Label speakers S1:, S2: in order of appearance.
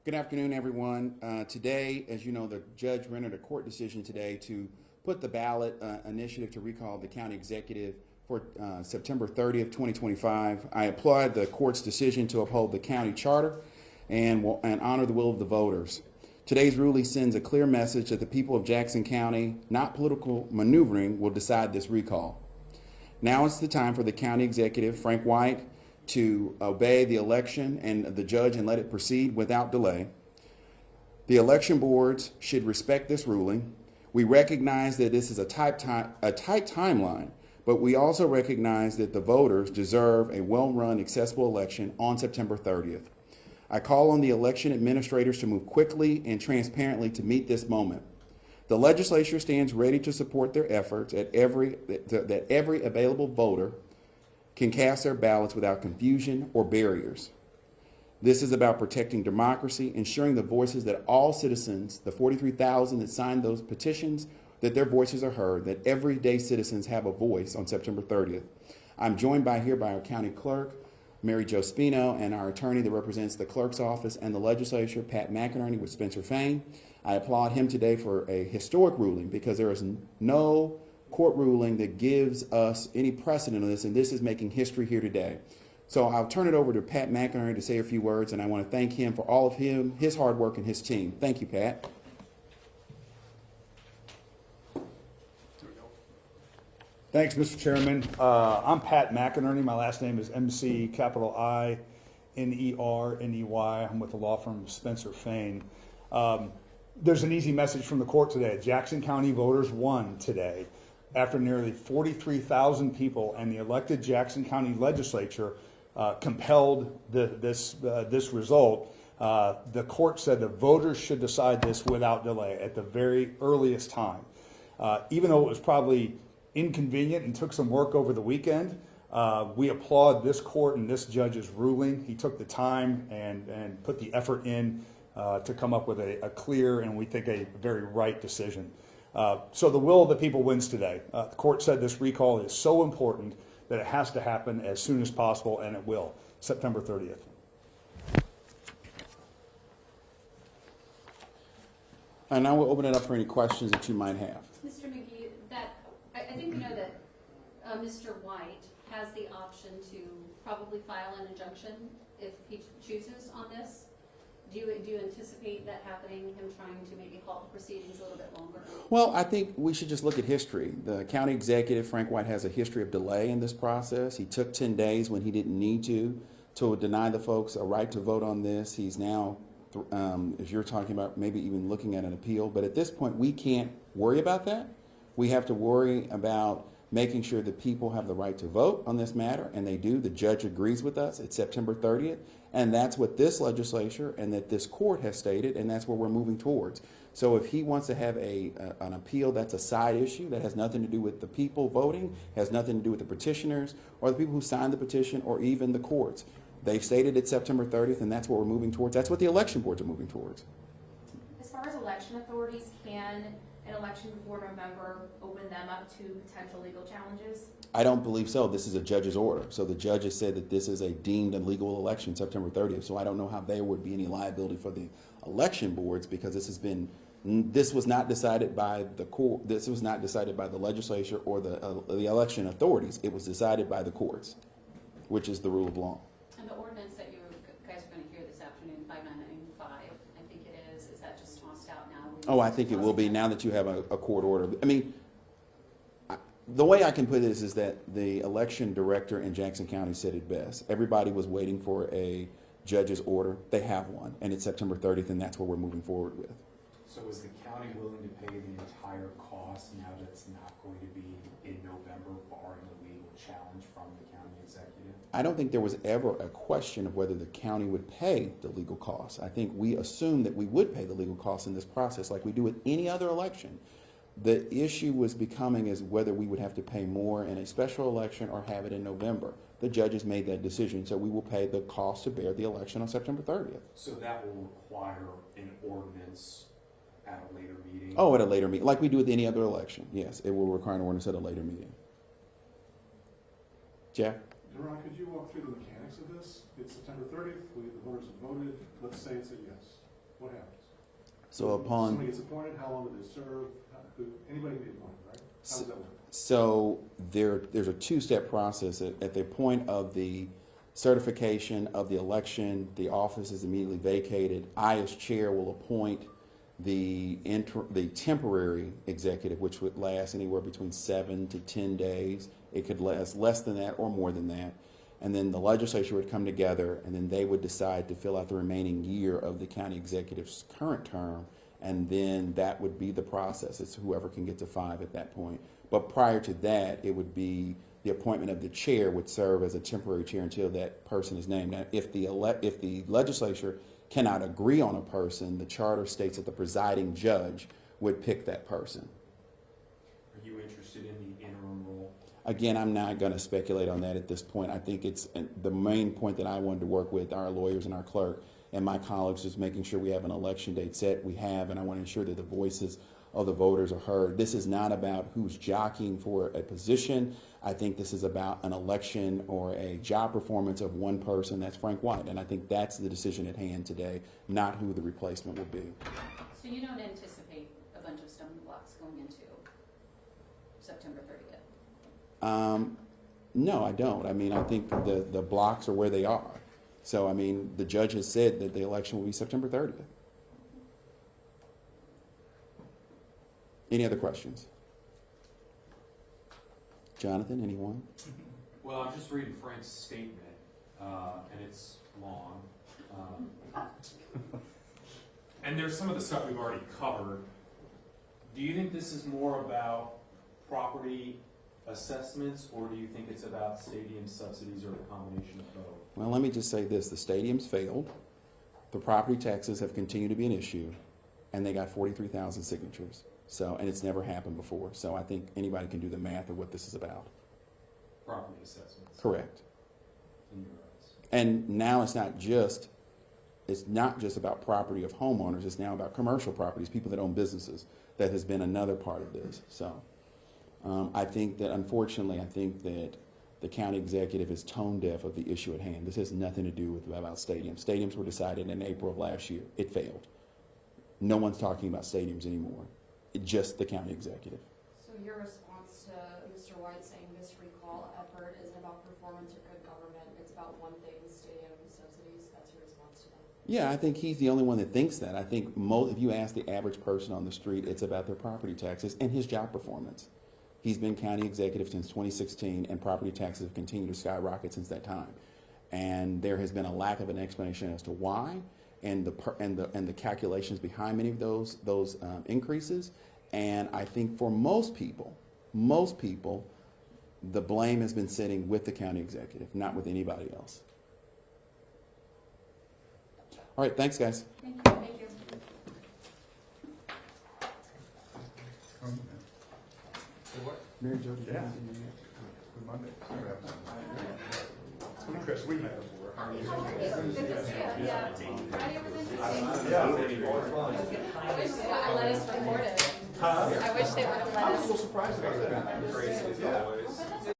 S1: Good afternoon, everyone. Today, as you know, the judge rendered a court decision today to put the ballot initiative to recall the county executive for September 30th, 2025. I applaud the court's decision to uphold the county charter and honor the will of the voters. Today's ruling sends a clear message that the people of Jackson County, not political maneuvering, will decide this recall. Now it's the time for the county executive, Frank White, to obey the election and the judge and let it proceed without delay. The election boards should respect this ruling. We recognize that this is a tight timeline, but we also recognize that the voters deserve a well-run, accessible election on September 30th. I call on the election administrators to move quickly and transparently to meet this moment. The legislature stands ready to support their efforts that every available voter can cast their ballots without confusion or barriers. This is about protecting democracy, ensuring the voices that all citizens, the 43,000 that signed those petitions, that their voices are heard, that everyday citizens have a voice on September 30th. I'm joined here by our county clerk, Mary Jo Spino, and our attorney that represents the clerk's office and the legislature, Pat McInerney with Spencer Fain. I applaud him today for a historic ruling because there is no court ruling that gives us any precedent on this, and this is making history here today. So I'll turn it over to Pat McInerney to say a few words, and I want to thank him for all of his hard work and his team. Thank you, Pat.
S2: Thanks, Mr. Chairman. I'm Pat McInerney. My last name is MC capital I-N-E-R-N-E-Y. I'm with the law firm Spencer Fain. There's an easy message from the court today. Jackson County voters won today. After nearly 43,000 people and the elected Jackson County legislature compelled this result, the court said the voters should decide this without delay at the very earliest time. Even though it was probably inconvenient and took some work over the weekend, we applaud this court and this judge's ruling. He took the time and put the effort in to come up with a clear and we think a very right decision. So the will of the people wins today. The court said this recall is so important that it has to happen as soon as possible, and it will, September 30th.
S1: And now we'll open it up for any questions that you might have.
S3: Mr. McGee, I think we know that Mr. White has the option to probably file an injunction if he chooses on this. Do you anticipate that happening, him trying to maybe halt the proceedings a little bit longer?
S1: Well, I think we should just look at history. The county executive, Frank White, has a history of delay in this process. He took 10 days when he didn't need to deny the folks a right to vote on this. He's now, as you're talking about, maybe even looking at an appeal. But at this point, we can't worry about that. We have to worry about making sure that people have the right to vote on this matter, and they do. The judge agrees with us. It's September 30th, and that's what this legislature and that this court has stated, and that's where we're moving towards. So if he wants to have an appeal, that's a side issue that has nothing to do with the people voting, has nothing to do with the petitioners or the people who signed the petition or even the courts. They've stated it's September 30th, and that's what we're moving towards. That's what the election boards are moving towards.
S4: As far as election authorities, can an election before November open them up to potential legal challenges?
S1: I don't believe so. This is a judge's order. So the judge has said that this is a deemed illegal election September 30th. So I don't know how there would be any liability for the election boards because this was not decided by the court. This was not decided by the legislature or the election authorities. It was decided by the courts, which is the rule of law.
S3: And the ordinance that you guys are going to hear this afternoon, 5995, I think it is that just tossed out now?
S1: Oh, I think it will be now that you have a court order. I mean, the way I can put this is that the election director in Jackson County said it best. Everybody was waiting for a judge's order. They have one, and it's September 30th, and that's what we're moving forward with.
S5: So is the county willing to pay the entire cost now that it's not going to be in November, barring a legal challenge from the county executive?
S1: I don't think there was ever a question of whether the county would pay the legal costs. I think we assumed that we would pay the legal costs in this process like we do with any other election. The issue was becoming is whether we would have to pay more in a special election or have it in November. The judges made that decision, so we will pay the cost to bear the election on September 30th.
S5: So that will require an ordinance at a later meeting?
S1: Oh, at a later meeting, like we do with any other election. Yes, it will require an ordinance at a later meeting. Jeff?
S6: Ron, could you walk through the mechanics of this? It's September 30th. The voters have voted. Let's say it's a yes. what happens?
S1: So upon
S6: Somebody gets appointed, how long do they serve? Anybody can be appointed, right? How does that work?
S1: So there's a two-step process. At the point of the certification of the election, the office is immediately vacated. I, as chair, will appoint the temporary executive, which would last anywhere between 7 to 10 days. It could last less than that or more than that. And then the legislature would come together, and then they would decide to fill out the remaining year of the county executive's current term, and then that would be the process. It's whoever can get to 5 at that point. But prior to that, it would be the appointment of the chair would serve as a temporary chair until that person is named. Now, if the legislature cannot agree on a person, the charter states that the presiding judge would pick that person.
S5: Are you interested in the interim role?
S1: Again, I'm not going to speculate on that at this point. I think it's the main point that I wanted to work with our lawyers and our clerk and my colleagues is making sure we have an election date set. We have, and I want to ensure that the voices of the voters are heard. This is not about who's jockeying for a position. I think this is about an election or a job performance of one person, that's Frank White. And I think that's the decision at hand today, not who the replacement will be.
S3: So you don't anticipate a bunch of stumbling blocks going into September 30th?
S1: No, I don't. I mean, I think the blocks are where they are. So, I mean, the judge has said that the election will be September 30th. Any other questions? Jonathan, anyone?
S5: Well, I'm just reading Frank's statement, and it's long. And there's some of the stuff we've already covered. Do you think this is more about property assessments, or do you think it's about stadium subsidies or a combination of both?
S1: Well, let me just say this. The stadium's failed. The property taxes have continued to be an issue, and they got 43,000 signatures. So, and it's never happened before. So I think anybody can do the math of what this is about.
S5: Property assessments.
S1: Correct.
S5: In your eyes.
S1: And now it's not just about property of homeowners. It's now about commercial properties, people that own businesses. That has been another part of this. So I think that, unfortunately, the county executive is tone deaf of the issue at hand. This has nothing to do with about stadiums. Stadiums were decided in April of last year. It failed. No one's talking about stadiums anymore. Just the county executive.
S7: So your response to Mr. White saying this recall effort isn't about performance or good government, it's about one thing, stadium subsidies, that's your response to that?
S1: Yeah, I think he's the only one that thinks that. I think if you ask the average person on the street, it's about their property taxes and his job performance. He's been county executive since 2016, and property taxes have continued to skyrocket since that time. And there has been a lack of an explanation as to why, and the calculations behind many of those increases. And I think for most people, the blame has been sitting with the county executive, not with anybody else. All right, thanks, guys.
S3: Thank you. Thank you.
S1: Mary Jo,
S2: Yeah. Monday. Chris, we met before.
S3: Good to see you. Yeah. Friday was interesting.
S2: Yeah.
S3: I wish they would let us record it. I wish they would have let us.
S2: surprised about that.